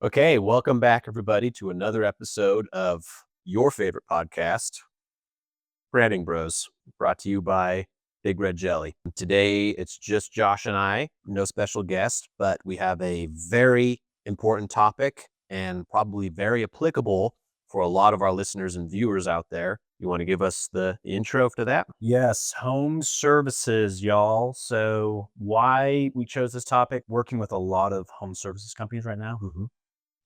Okay, welcome back, everybody, to another episode of your favorite podcast, Branding Bros, brought to you by Big Red Jelly. Today, it's just Josh and I, no special guest, but we have a very important topic and probably very applicable for a lot of our listeners and viewers out there. You want to give us the intro to that? Yes, home services, y'all. So, why we chose this topic, working with a lot of home services companies right now.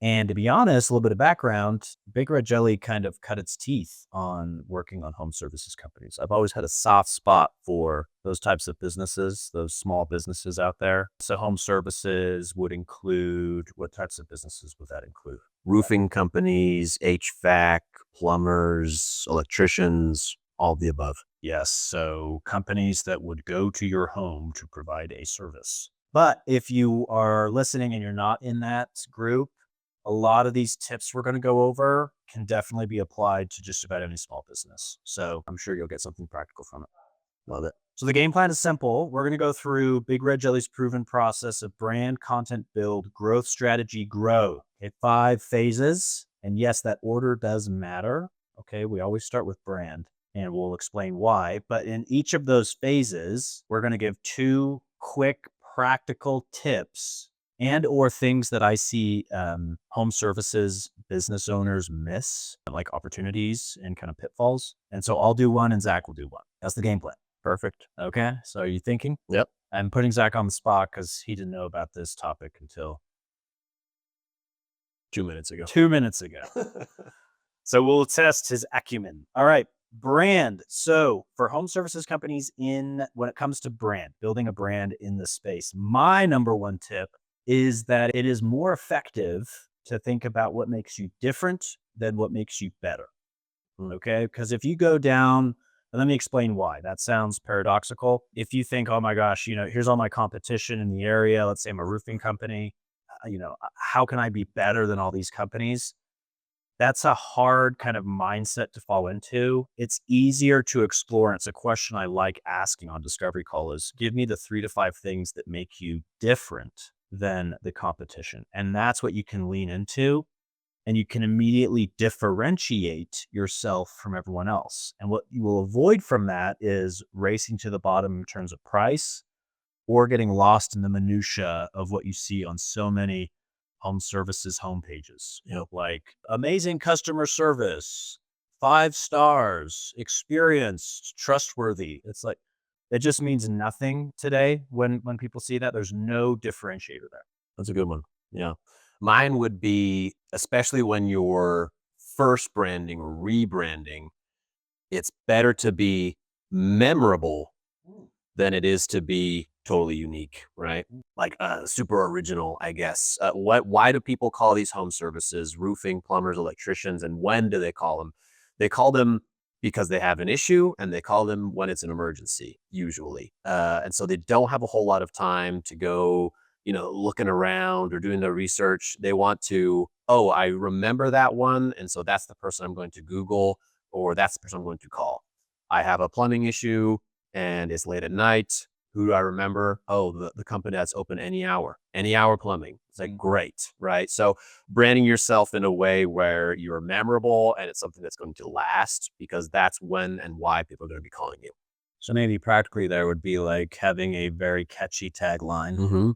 And to be honest, a little bit of background, Big Red Jelly kind of cut its teeth on working on home services companies. I've always had a soft spot for those types of businesses, those small businesses out there. So, home services would include what types of businesses would that include? Roofing companies, HVAC, plumbers, electricians, all the above. Yes. So companies that would go to your home to provide a service. But if you are listening and you're not in that group, a lot of these tips we're going to go over can definitely be applied to just about any small business. So I'm sure you'll get something practical from it. Love it. So the game plan is simple. We're going to go through Big Red Jelly's proven process of brand, content build, growth strategy, grow. Okay, 5 phases. And yes, that order does matter. Okay, we always start with brand and we'll explain why. But in each of those phases, we're going to give 2 quick practical tips and or things that I see home services business owners miss, like opportunities and kind of pitfalls. And so I'll do one and Zach will do one. That's the game plan. Perfect. Okay. So are you thinking? Yep. I'm putting Zach on the spot because he didn't know about this topic until 2 minutes ago. 2 minutes ago. So we'll test his acumen. All right. Brand. So for home services companies when it comes to brand, building a brand in the space, my number one tip is that it is more effective to think about what makes you different than what makes you better. Okay. Because if you go down, and let me explain why. That sounds paradoxical. If you think, oh my gosh, here's all my competition in the area. Let's say I'm a roofing company. How can I be better than all these companies? That's a hard kind of mindset to fall into. It's easier to explore. And it's a question I like asking on Discovery Call is give me the 3 to 5 things that make you different than the competition. And that's what you can lean into. And you can immediately differentiate yourself from everyone else. And what you will avoid from that is racing to the bottom in terms of price or getting lost in the minutia of what you see on so many home services homepages. Like amazing customer service, 5 stars, experienced, trustworthy. It's like it just means nothing today when people see that. There's no differentiator there. That's a good one. Yeah. Mine would be, especially when you're first branding or rebranding, it's better to be memorable than it is to be totally unique, right? Like super original, I guess. Why do people call these home services roofing, plumbers, electricians, and when do they call them? They call them because they have an issue, and they call them when it's an emergency, usually. And so they don't have a whole lot of time to go looking around or doing their research. They want to, oh, I remember that one. And so that's the person I'm going to Google, or that's the person I'm going to call. I have a plumbing issue and it's late at night. Who do I remember? Oh, the company that's open any hour plumbing. It's like, great, right? So branding yourself in a way where you're memorable and it's something that's going to last, because that's when and why people are going to be calling you. So maybe practically there would be like having a very catchy tagline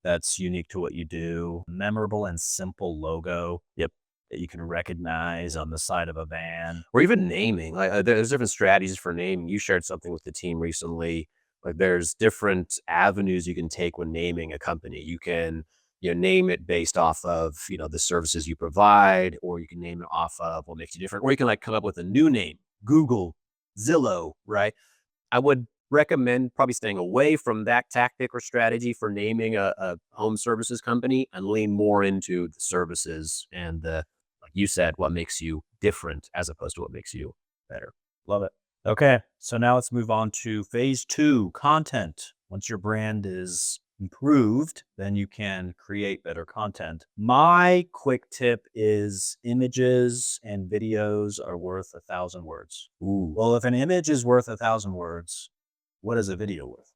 that's unique to what you do, memorable and simple logo. Yep. That you can recognize on the side of a van. Or even naming. Like there's different strategies for naming. You shared something with the team recently. Like there's different avenues you can take when naming a company. You can name it based off of the services you provide, or you can name it off of what makes you different, or you can like come up with a new name. Google, Zillow, right? I would recommend probably staying away from that tactic or strategy for naming a home services company, and lean more into the services and like you said, what makes you different as opposed to what makes you better. Love it. Okay, so now let's move on to phase 2, content. Once your brand is improved, then you can create better content. My quick tip is images and videos are worth 1,000 words. Ooh. Well, if an image is worth 1,000 words, what is a video worth?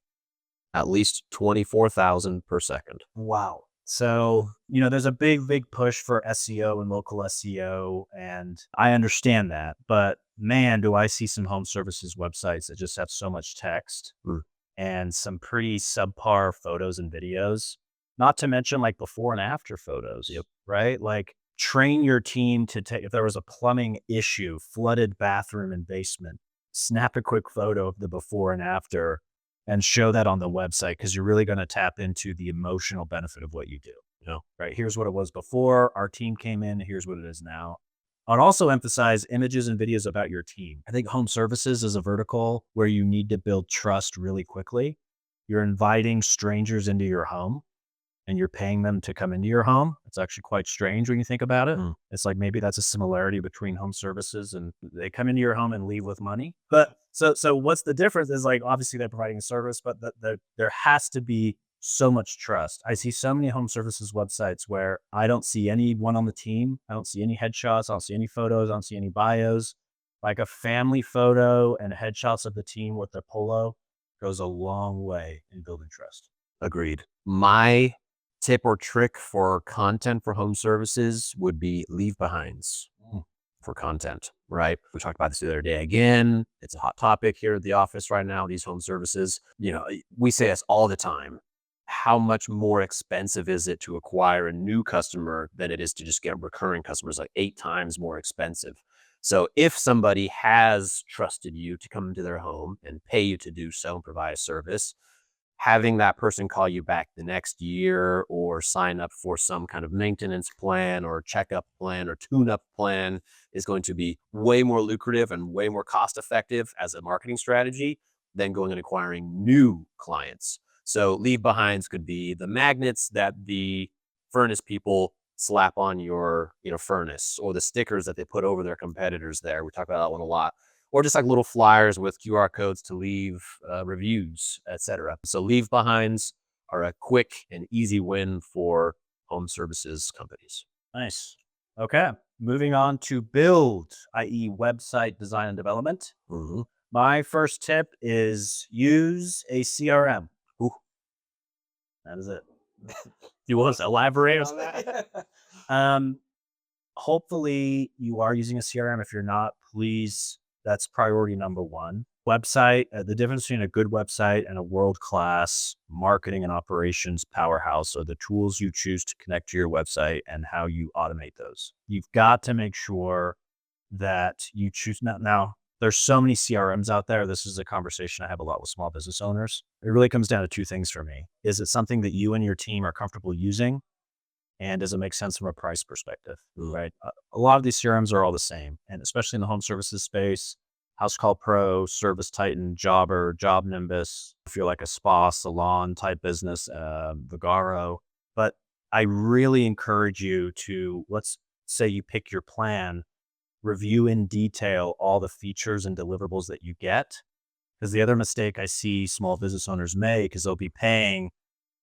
At least 24,000 per second. Wow. So, there's a big push for SEO and local SEO, and I understand that. But man, do I see some home services websites that just have so much text Mm, and some pretty subpar photos and videos, not to mention like before and after photos, yep. right? Like train your team to take, if there was a plumbing issue, flooded bathroom and basement, snap a quick photo of the before and after and show that on the website because you're really going to tap into the emotional benefit of what you do. Right? Here's what it was before our team came in. Here's what it is now. I'd also emphasize images and videos about your team. I think home services is a vertical where you need to build trust really quickly. You're inviting strangers into your home and you're paying them to come into your home. It's actually quite strange when you think about it. Mm, It's like maybe that's a similarity between home services and they come into your home and leave with money. But so what's the difference is like obviously they're providing a service, but there has to be so much trust. I see so many home services websites where I don't see anyone on the team. I don't see any headshots. I don't see any photos. I don't see any bios. Like a family photo and headshots of the team with their polo goes a long way in building trust. agreed. My tip or trick for content for home services would be leave behinds for content, right? We talked about this the other day again. It's a hot topic here at the office right now, these home services. We say this all the time. How much more expensive is it to acquire a new customer than it is to just get recurring customers, like 8 times more expensive. So if somebody has trusted you to come into their home and pay you to do so and provide a service, having that person call you back the next year or sign up for some kind of maintenance plan or checkup plan or tune-up plan is going to be way more lucrative and way more cost effective as a marketing strategy than going and acquiring new clients. So leave behinds could be the magnets that the furnace people slap on your furnace, or the stickers that they put over their competitors there. We talk about that one a lot, or just like little flyers with QR codes to leave reviews, etc. So leave behinds are a quick and easy win for home services companies. Nice. Okay. Moving on to build, i.e., website design and development. Mm-hmm. My first tip is use a CRM. Ooh, That is it. you want us to elaborate on that? um, Hopefully you are using a CRM. If you're not, please, that's priority number one. Website, the difference between a good website and a world-class marketing and operations powerhouse are the tools you choose to connect to your website and how you automate those. You've got to make sure that you choose now. There's so many CRMs out there. This is a conversation I have a lot with small business owners. It really comes down to two things for me. Is it something that you and your team are comfortable using? And does it make sense from a price perspective, right? A lot of these CRMs are all the same, and especially in the home services space, House Call Pro, Service Titan, Jobber, Job Nimbus. If you're like a spa, salon type business, Vigaro. But I really encourage you to, let's say you pick your plan, review in detail all the features and deliverables that you get. Because the other mistake I see small business owners make is they'll be paying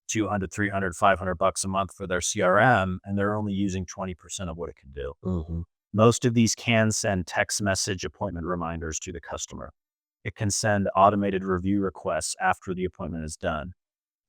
200, 300, $500 a month for their CRM, and they're only using 20% of what it can do. Mm-hmm. Most of these can send text message appointment reminders to the customer. It can send automated review requests after the appointment is done.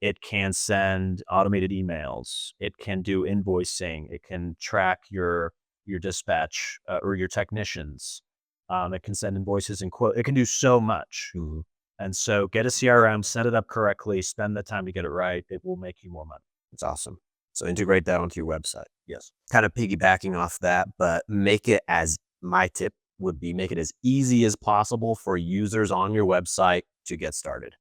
It can send automated emails. It can do invoicing. It can track your dispatch or your technicians. It can send invoices and quote. It can do so much. Mm-hmm. And so get a CRM, set it up correctly, spend the time to get it right. It will make you more money. It's awesome. So integrate that onto your website. Yes. Kind of piggybacking off that, but my tip would be make it as easy as possible for users on your website to get started.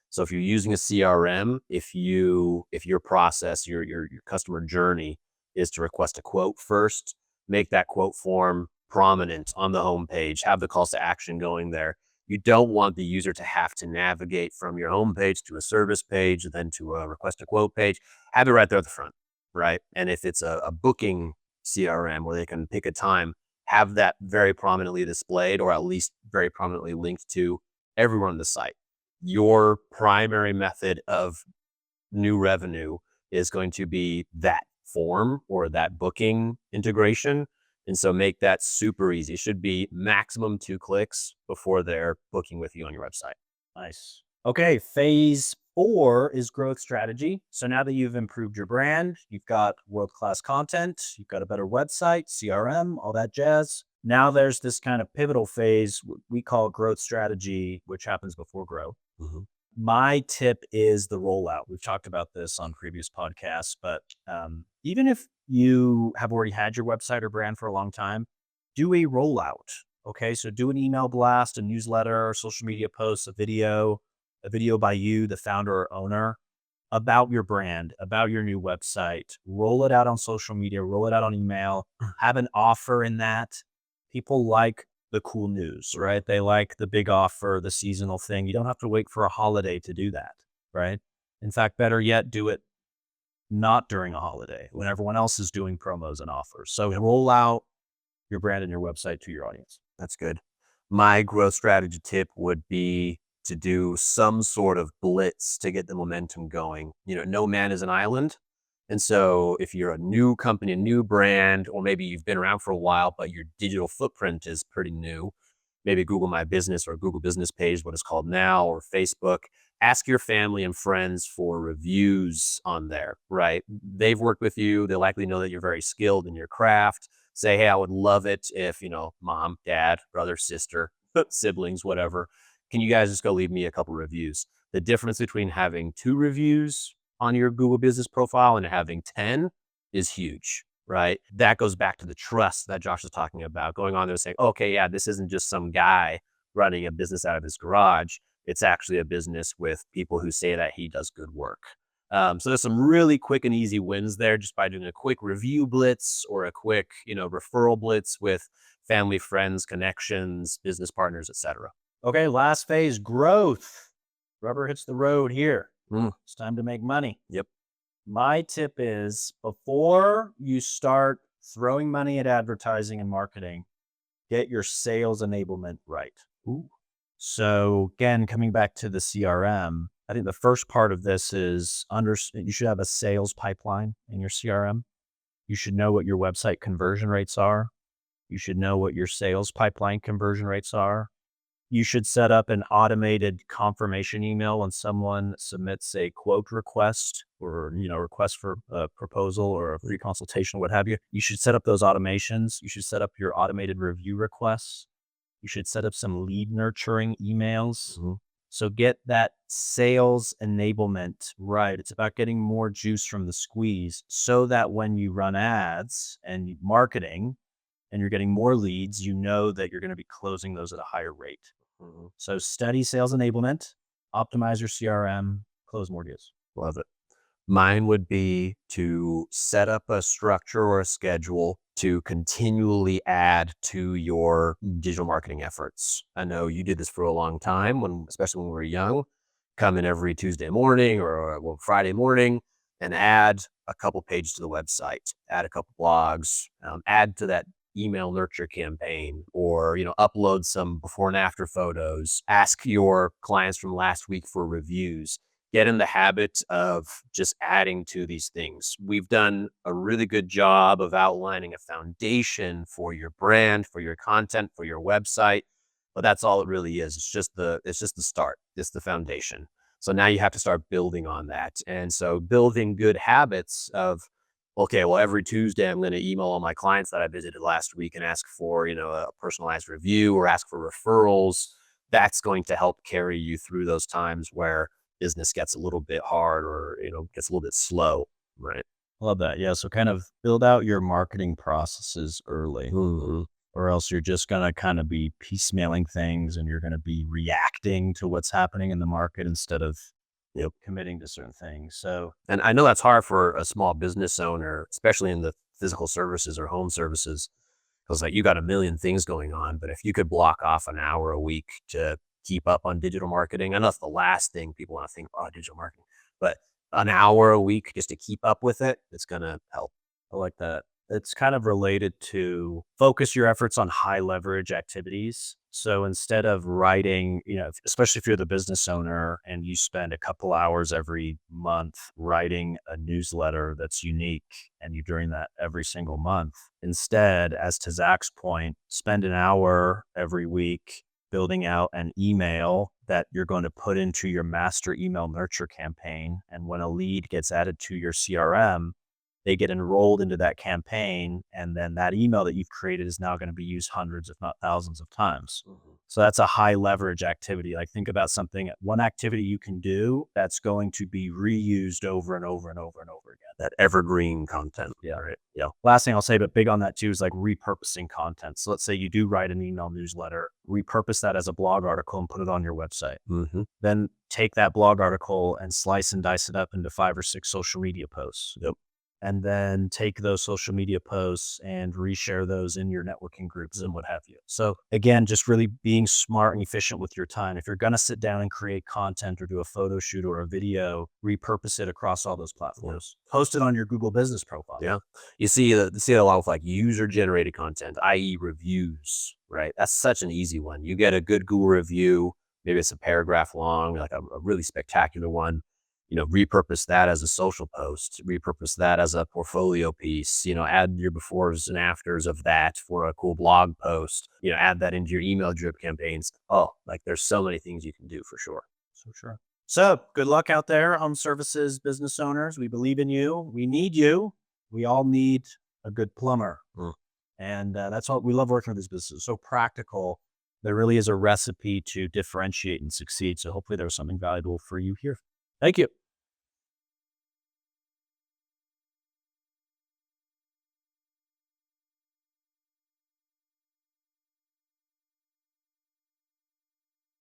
So if you're using a CRM, if your process, your customer journey is to request a quote first, make that quote form prominent on the homepage, have the calls to action going there. You don't want the user to have to navigate from your homepage to a service page, then to a request a quote page. Have it right there at the front, right? And if it's a booking CRM where they can pick a time, have that very prominently displayed, or at least very prominently linked to everyone on the site. Your primary method of new revenue is going to be that form or that booking integration. And so make that super easy. It should be maximum 2 clicks before they're booking with you on your website. Nice. Okay, phase 4 is growth strategy. So now that you've improved your brand, you've got world-class content, you've got a better website, CRM, all that jazz. Now there's this kind of pivotal phase we call growth strategy, which happens before growth. Mhm. My tip is the rollout. We've talked about this on previous podcasts, but even if you have already had your website or brand for a long time, do a rollout. Okay, so do an email blast, a newsletter, social media posts, a video by you, the founder or owner, about your brand, about your new website. Roll it out on social media, roll it out on email, have an offer in that. People like the cool news, right? They like the big offer, the seasonal thing. You don't have to wait for a holiday to do that, right? In fact, better yet, do it not during a holiday when everyone else is doing promos and offers. So roll out your brand and your website to your audience. That's good. My growth strategy tip would be to do some sort of blitz to get the momentum going. No man is an island. And so if you're a new company, a new brand, or maybe you've been around for a while, but your digital footprint is pretty new, maybe Google My Business or Google Business Page, what it's called now, or Facebook. Ask your family and friends for reviews on there, right? They've worked with you. They likely know that you're very skilled in your craft. Say, hey, I would love it if, mom, dad, brother, sister, siblings, whatever. Can you guys just go leave me a couple reviews? The difference between having 2 reviews on your Google business profile and having 10 is huge, right? That goes back to the trust that Josh is talking about, going on there saying, okay, yeah, this isn't just some guy running a business out of his garage. It's actually a business with people who say that he does good work. So there's some really quick and easy wins there just by doing a quick review blitz or a quick, referral blitz with family, friends, connections, business partners, etc. Okay, last phase growth. Rubber hits the road here. Mm, It's time to make money. yep. My tip is before you start throwing money at advertising and marketing, get your sales enablement right. Ooh. So again, coming back to the CRM, I think the first part of this is you should have a sales pipeline in your CRM. You should know what your website conversion rates are. You should know what your sales pipeline conversion rates are. You should set up an automated confirmation email when someone submits a quote request or, request for a proposal or a free consultation, what have you. You should set up those automations. You should set up your automated review requests. You should set up some lead nurturing emails. Mhm. So get that sales enablement right. It's about getting more juice from the squeeze so that when you run ads and marketing and you're getting more leads, you know that you're going to be closing those at a higher rate. Mhm. So study sales enablement, optimize your CRM, close more deals. Love it. Mine would be to set up a structure or a schedule to continually add to your digital marketing efforts. I know you did this for a long time, especially when we were young. Come in every Tuesday morning or Friday morning and add a couple pages to the website, add a couple blogs, add to that email nurture campaign, or upload some before and after photos. Ask your clients from last week for reviews. Get in the habit of just adding to these things. We've done a really good job of outlining a foundation for your brand, for your content, for your website, but that's all it really is. It's just the start. It's the foundation. So now you have to start building on that. And so building good habits of, okay, well, every Tuesday I'm going to email all my clients that I visited last week and ask for, a personalized review or ask for referrals. That's going to help carry you through those times where business gets a little bit hard or, gets a little bit slow, right? Love that. Yeah. So kind of build out your marketing processes early, Mhm. or else you're just going to kind of be piecemealing things and you're going to be reacting to what's happening in the market instead of Yep. committing to certain things. So, And I know that's hard for a small business owner, especially in the physical services or home services, because like you got a million things going on. But if you could block off an hour a week to keep up on digital marketing, I know that's the last thing people want to think about digital marketing, but an hour a week just to keep up with it, it's gonna help. I like that. It's kind of related to focus your efforts on high leverage activities. So instead of writing, especially if you're the business owner and you spend a couple hours every month writing a newsletter that's unique and you're doing that every single month, instead, as to Zach's point, spend an hour every week building out an email that you're going to put into your master email nurture campaign. And when a lead gets added to your CRM, they get enrolled into that campaign. And then that email that you've created is now going to be used hundreds, if not thousands of times. So that's a high leverage activity. Like think about something, one activity you can do that's going to be reused over and over and over and over again. That evergreen content. Yeah. Right. Yeah. Last thing I'll say, but big on that too, is like repurposing content. So let's say you do write an email newsletter, repurpose that as a blog article and put it on your website. Then take that blog article and slice and dice it up into 5 or 6 social media posts. Yep. And then take those social media posts and reshare those in your networking groups and what have you. So again, just really being smart and efficient with your time. If you're going to sit down and create content or do a photo shoot or a video, repurpose it across all those platforms. Post it on your Google business profile. Yeah. You see a lot with like user generated content, i.e. reviews, right? That's such an easy one. You get a good Google review, maybe it's a paragraph long, like a really spectacular one. Repurpose that as a social post, repurpose that as a portfolio piece, add your befores and afters of that for a cool blog post, add that into your email drip campaigns. Oh, like there's so many things you can do for sure. So sure. So good luck out there, home services business owners. We believe in you. We need you. We all need a good plumber. And that's what we love working with these businesses. So practical. There really is a recipe to differentiate and succeed. So hopefully there was something valuable for you here. Thank you.